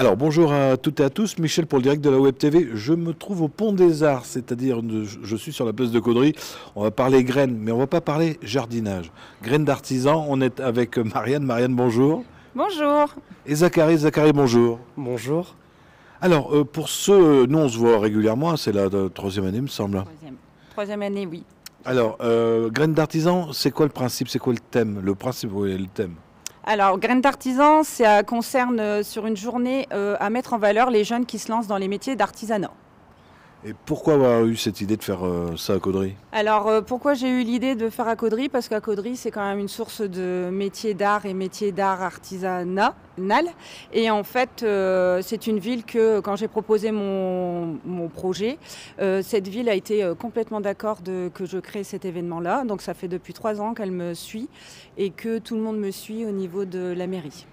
Alors bonjour à toutes et à tous, Michel pour le direct de la Web TV. Je me trouve au Pont des Arts, c'est-à-dire je suis sur la place de Caudry. On va parler graines, mais on va pas parler jardinage. Graines d'artisans, on est avec Marianne. Marianne, bonjour. Bonjour. Et Zachary. Zachary, bonjour. Bonjour. Alors pour ceux, nous on se voit régulièrement, c'est la troisième année me semble. Troisième année, oui. Alors, graines d'artisans, c'est quoi le principe, c'est quoi le thème? Le principe, oui, le thème. Alors, Graines d'artisan, ça concerne sur une journée à mettre en valeur les jeunes qui se lancent dans les métiers d'artisanat. Et pourquoi avoir eu cette idée de faire ça à Caudry? Alors, pourquoi j'ai eu l'idée de faire à Caudry? Parce qu'à Caudry, c'est quand même une source de métiers d'art et métiers d'art artisanal. Et en fait, c'est une ville que, quand j'ai proposé mon projet, cette ville a été complètement d'accord que je crée cet événement-là. Donc, ça fait depuis 3 ans qu'elle me suit et que tout le monde me suit au niveau de la mairie.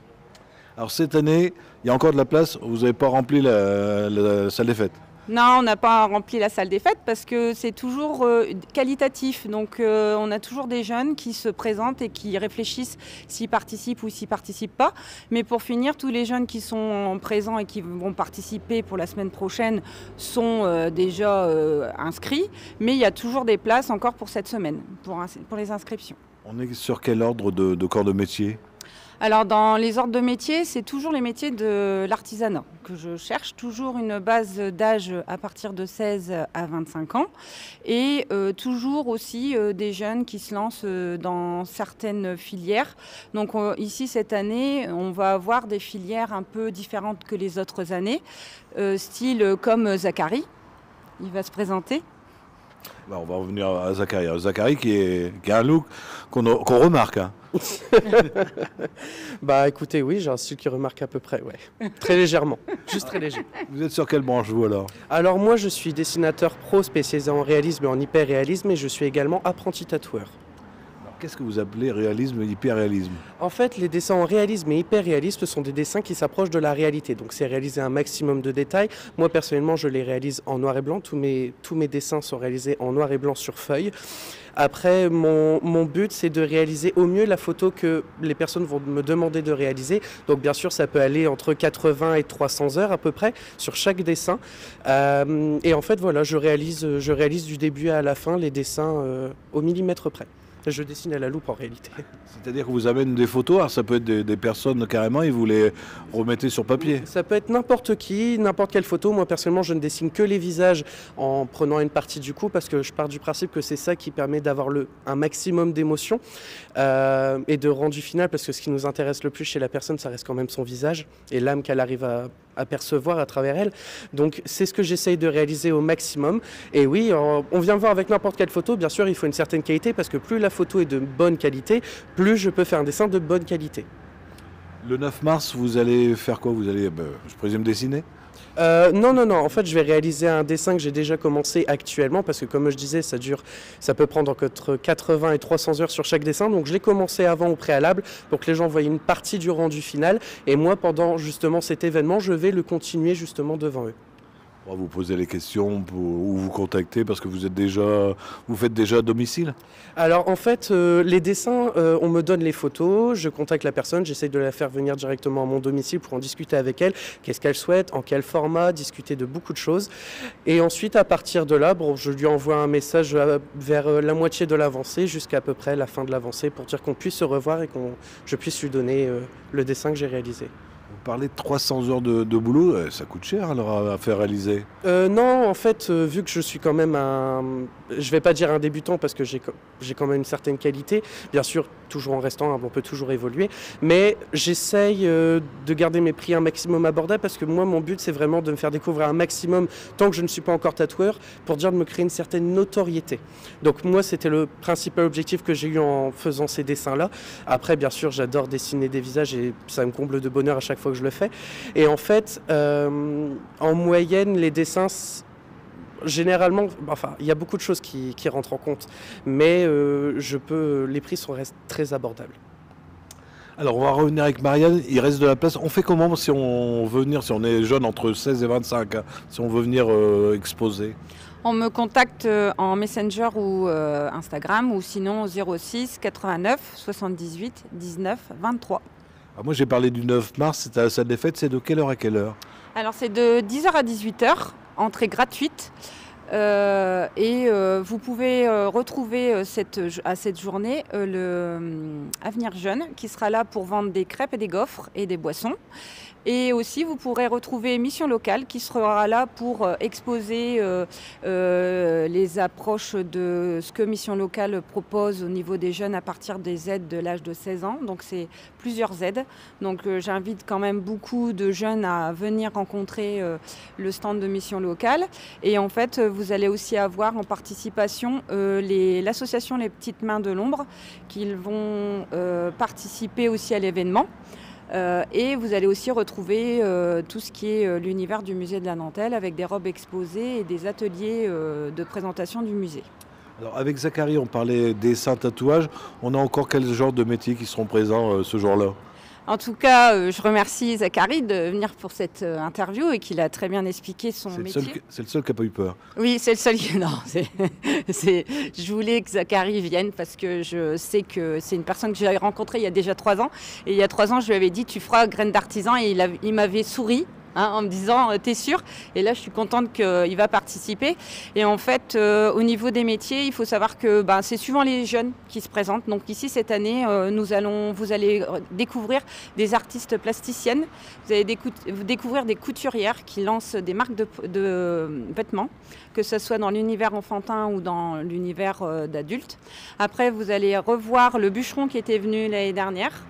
Alors cette année, il y a encore de la place, vous n'avez pas rempli la salle des fêtes? Non, on n'a pas rempli la salle des fêtes parce que c'est toujours qualitatif. Donc on a toujours des jeunes qui se présentent et qui réfléchissent s'ils participent ou s'ils ne participent pas. Mais pour finir, tous les jeunes qui sont présents et qui vont participer pour la semaine prochaine sont déjà inscrits. Mais il y a toujours des places encore pour cette semaine, pour les inscriptions. On est sur quel ordre de corps de métier? Alors dans les ordres de métiers, c'est toujours les métiers de l'artisanat que je cherche, toujours une base d'âge à partir de 16 à 25 ans et toujours aussi des jeunes qui se lancent dans certaines filières. Donc ici cette année, on va avoir des filières un peu différentes que les autres années, style comme Zachary, il va se présenter. Bah, on va revenir à Zachary. Zachary qui a un look qu'on remarque. Hein. Bah écoutez, oui, j'ai un style qui remarque à peu près, ouais. Très légèrement, juste très léger. Vous êtes sur quelle branche vous alors? Alors moi je suis dessinateur pro spécialisé en réalisme et en hyper-réalisme et je suis également apprenti tatoueur. Qu'est-ce que vous appelez réalisme et hyper-réalisme? En fait, les dessins en réalisme et hyper-réalisme sont des dessins qui s'approchent de la réalité. Donc c'est réaliser un maximum de détails. Moi personnellement, je les réalise en noir et blanc. Tous mes dessins sont réalisés en noir et blanc sur feuille. Après, mon but, c'est de réaliser au mieux la photo que les personnes vont me demander de réaliser. Donc bien sûr, ça peut aller entre 80 et 300 heures à peu près sur chaque dessin. Et en fait, voilà, je réalise du début à la fin les dessins au millimètre près. Je dessine à la loupe en réalité. C'est-à-dire que vous amènez des photos, alors ça peut être des personnes carrément et vous les remettez sur papier? Ça peut être n'importe qui, n'importe quelle photo. Moi personnellement je ne dessine que les visages en prenant une partie du coup parce que je pars du principe que c'est ça qui permet d'avoir un maximum d'émotion et de rendu final, parce que ce qui nous intéresse le plus chez la personne ça reste quand même son visage et l'âme qu'elle arrive à percevoir à travers elle. Donc c'est ce que j'essaye de réaliser au maximum. Et oui, on vient voir avec n'importe quelle photo, bien sûr il faut une certaine qualité parce que plus la photo est de bonne qualité, plus je peux faire un dessin de bonne qualité. Le 9 mars, vous allez faire quoi? Vous allez, je présume, dessiner? Non, en fait je vais réaliser un dessin que j'ai déjà commencé actuellement parce que comme je disais ça peut prendre entre 80 et 300 heures sur chaque dessin, donc je l'ai commencé avant au préalable pour que les gens voient une partie du rendu final et moi pendant justement cet événement je vais le continuer justement devant eux. On va vous poser les questions ou vous contacter parce que vous faites déjà à domicile? Alors en fait, les dessins, on me donne les photos, je contacte la personne, j'essaye de la faire venir directement à mon domicile pour en discuter avec elle, qu'est-ce qu'elle souhaite, en quel format, discuter de beaucoup de choses. Et ensuite, à partir de là, je lui envoie un message vers la moitié de l'avancée jusqu'à à peu près la fin de l'avancée pour dire qu'on puisse se revoir et que je puisse lui donner le dessin que j'ai réalisé. Vous parlez de 300 heures de boulot, ça coûte cher alors à faire réaliser? Non, en fait, vu que je suis quand même je vais pas dire un débutant parce que j'ai quand même une certaine qualité, bien sûr, toujours en restant, on peut toujours évoluer, mais j'essaye de garder mes prix un maximum abordables parce que moi, mon but, c'est vraiment de me faire découvrir un maximum, tant que je ne suis pas encore tatoueur, pour dire de me créer une certaine notoriété. Donc moi, c'était le principal objectif que j'ai eu en faisant ces dessins-là. Après, bien sûr, j'adore dessiner des visages et ça me comble de bonheur à chaque fois que je le fais. Et en fait, en moyenne, les dessins, généralement, il y a beaucoup de choses qui rentrent en compte, mais les prix restent très abordables. Alors on va revenir avec Marianne, il reste de la place. On fait comment si on veut venir, si on est jeune entre 16 et 25, hein, si on veut venir exposer? On me contacte en Messenger ou Instagram ou sinon au 06 89 78 19 23. Alors moi j'ai parlé du 9 mars, c'est à la salle des fêtes, c'est de quelle heure à quelle heure? Alors c'est de 10h à 18h, entrée gratuite. Vous pouvez retrouver à cette journée Avenir Jeune qui sera là pour vendre des crêpes et des gaufres et des boissons. Et aussi, vous pourrez retrouver Mission Locale qui sera là pour exposer les approches de ce que Mission Locale propose au niveau des jeunes à partir des aides de l'âge de 16 ans. Donc, c'est plusieurs aides. Donc, j'invite quand même beaucoup de jeunes à venir rencontrer le stand de Mission Locale. Et en fait, vous allez aussi avoir en participation l'association Les Petites Mains de l'Ombre qui vont participer aussi à l'événement. Et vous allez aussi retrouver tout ce qui est l'univers du musée de la Dentelle avec des robes exposées et des ateliers de présentation du musée. Alors avec Zachary, on parlait dessin, tatouage. On a encore quel genre de métiers qui seront présents ce jour-là? En tout cas, je remercie Zachary de venir pour cette interview et qu'il a très bien expliqué son métier. C'est le seul qui n'a pas eu peur. Oui, c'est le seul qui... Non, je voulais que Zachary vienne parce que je sais que c'est une personne que j'avais rencontrée il y a déjà 3 ans. Et il y a 3 ans, je lui avais dit, tu feras graines d'artisan et il m'avait souri. En me disant t'es sûr? Et là je suis contente qu'il va participer. Et en fait au niveau des métiers, il faut savoir que c'est suivant les jeunes qui se présentent. Donc ici cette année vous allez découvrir des artistes plasticiennes, vous allez découvrir des couturières qui lancent des marques de vêtements, que ce soit dans l'univers enfantin ou dans l'univers d'adultes. Après vous allez revoir le bûcheron qui était venu l'année dernière.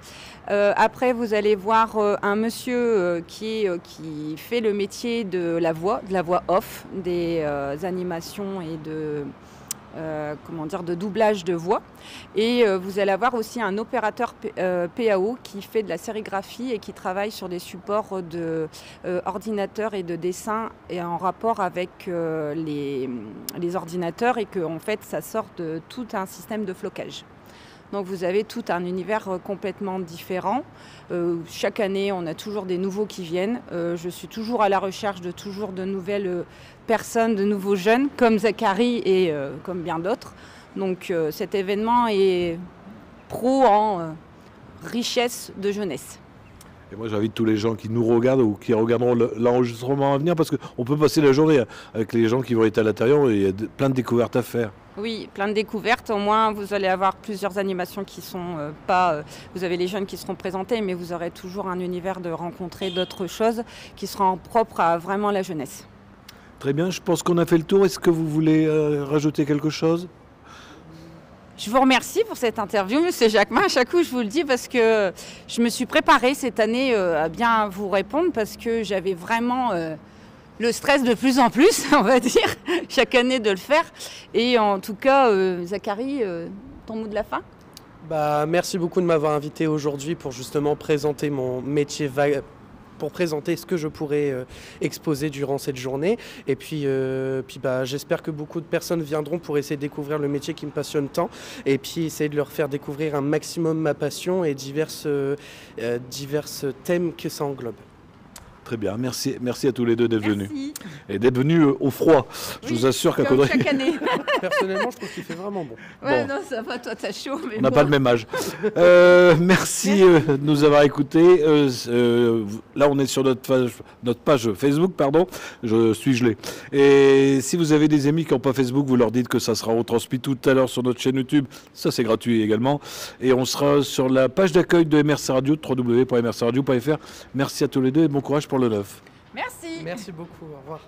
Après, vous allez voir un monsieur qui fait le métier de la voix off, des animations et de doublage de voix. Et vous allez avoir aussi un opérateur PAO qui fait de la sérigraphie et qui travaille sur des supports d'ordinateurs et de dessin et en rapport avec les ordinateurs et que en fait, ça sort de tout un système de flocage. Donc vous avez tout un univers complètement différent. Chaque année, on a toujours des nouveaux qui viennent. Je suis toujours à la recherche de toujours de nouvelles personnes, de nouveaux jeunes, comme Zachary et comme bien d'autres. Donc cet événement est pro en richesse de jeunesse. Et moi j'invite tous les gens qui nous regardent ou qui regarderont l'enregistrement à venir parce qu'on peut passer la journée avec les gens qui vont être à l'intérieur et il y a plein de découvertes à faire. Oui, plein de découvertes. Au moins, vous allez avoir plusieurs animations qui sont vous avez les jeunes qui seront présentés, mais vous aurez toujours un univers de rencontrer d'autres choses qui seront propres à vraiment la jeunesse. Très bien, je pense qu'on a fait le tour. Est-ce que vous voulez rajouter quelque chose ? Je vous remercie pour cette interview, Monsieur Jacquemin. À chaque coup, je vous le dis parce que je me suis préparée cette année à bien vous répondre parce que j'avais vraiment le stress de plus en plus, on va dire, chaque année de le faire. Et en tout cas, Zachary, ton mot de la fin ? Merci beaucoup de m'avoir invité aujourd'hui pour justement présenter mon métier, pour présenter ce que je pourrais exposer durant cette journée. Et puis j'espère que beaucoup de personnes viendront pour essayer de découvrir le métier qui me passionne tant et puis essayer de leur faire découvrir un maximum ma passion et divers thèmes que ça englobe. Très bien, merci à tous les deux d'être venus. Et d'être venus au froid. Je vous assure qu'à Caudry... chaque année. Personnellement, je trouve qu'il fait vraiment bon. Ouais, bon. Non, ça va, toi t'as chaud. Mais on n'a pas le même âge. Merci de nous avoir écoutés. Là, on est sur notre page Facebook, pardon. Je suis gelé. Et si vous avez des amis qui n'ont pas Facebook, vous leur dites que ça sera retransmis tout à l'heure sur notre chaîne YouTube. Ça, c'est gratuit également. Et on sera sur la page d'accueil de MRC Radio, www.mrcradio.fr. Merci à tous les deux et bon courage pour le 9. Merci. Merci beaucoup. Au revoir.